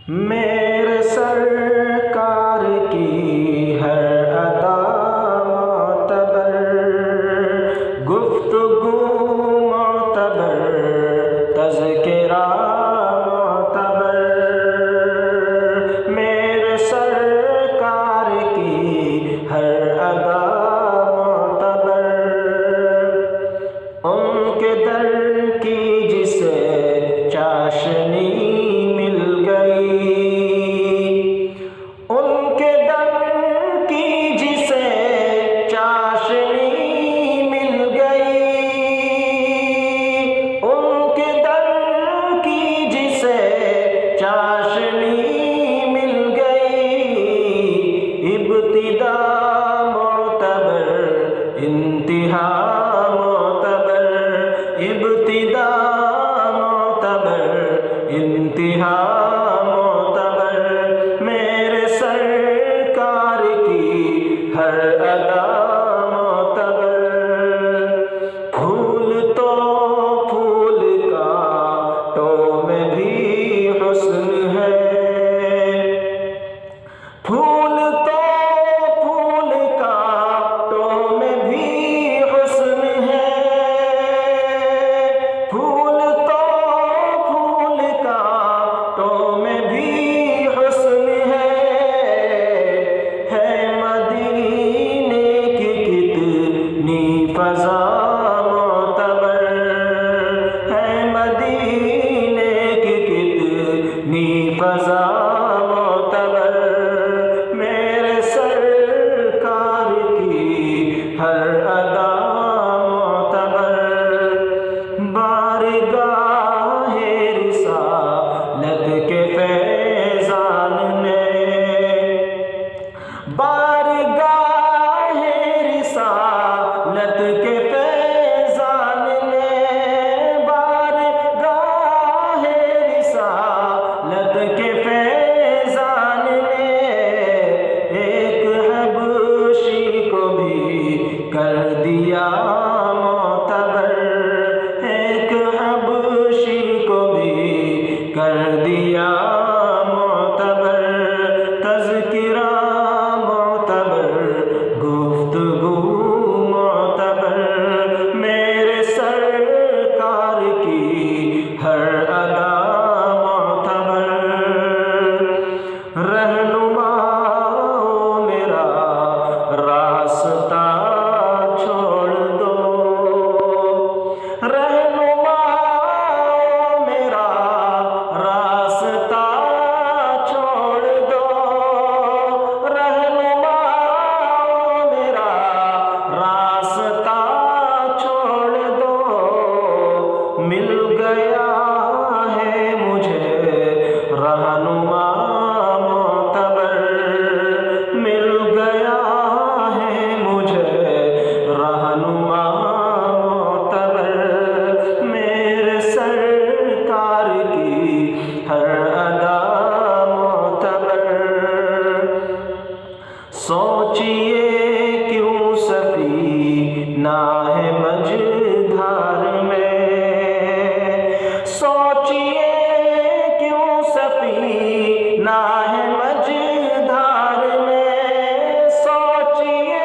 میرے سرکار کی ہر ادا معتبر، گفتگو معتبر، تذکرہ معتبر، میرے سرکار کی ہر ادا معتبر، ان کے در کی جسے چاشنی انتہا معتبر، ابتدا معتبر، انتہا معتبر، میرے سرکار کی ہر ادا معتبر، پھول تو پھول کانٹوں میں بھی حسن ہے، پھول تو پھول کانٹوں میں بھی حسن ہے، پھول تو پھول کانٹوں میں بھی حسن ہے مدینے کی کتنی فضا معتبر، ہے مدینے کی کتنی فضا معتبر، میرے سرکار کی ہر ادا معتبر، بارگاہ رسالت کے فیضان نے، بارگاہ رسالت کے فیضان نے، بارگاہ رسالت کے فیضان نے، ایک حبشی کو بھی کر دیا معتبر، ایک حبشی کو بھی کر دیا معتبر، تذکرہ معتبر، گفتگو معتبر، میرے سرکار کی ہر ادا معتبر، رہنما میرا راستہ چھوڑ دو، رہنما میرا راستہ چھوڑ دو، رہنما میرا راستہ چھوڑ دو، مل گیا ہے مجھے رہنما معتبر، مل گیا ہے مجھے رہنما معتبر، میرے سرکار کی ہر ادا معتبر، سوچئے کیوں سفینہ ہے مجدھار میں، سوچئے کیوں سفینہ ہے مجدھار میں، سوچئے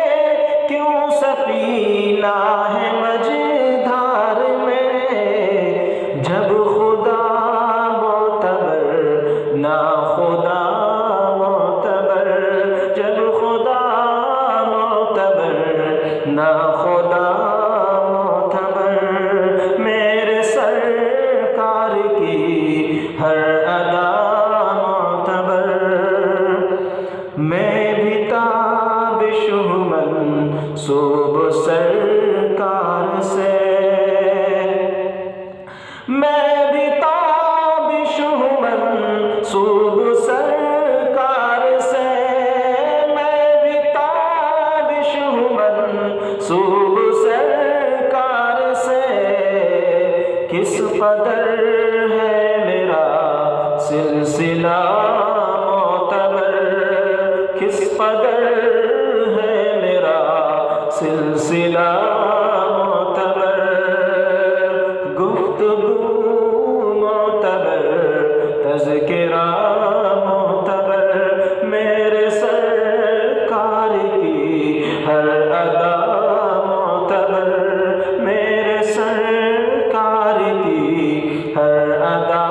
کیوں سفینہ ہے مجدھار میں، جب خدا معتبر نہ خدا معتبر، جب خدا معتبر نہ خدا معتبر، میرے سرکار کی ہر ادا معتبر، میں بھی تابش ہوں منسوب سرکار سے، میں بھی تابش ہوں منسوب سرکار سے، میں بھی تابش ہوں منسوب سرکار سے، کس قدر ہے میرا سلسلہ معتبر، کس قدر ہے میرا سلسلہ معتبر، گفتگو معتبر، تذکرہ ہر ادا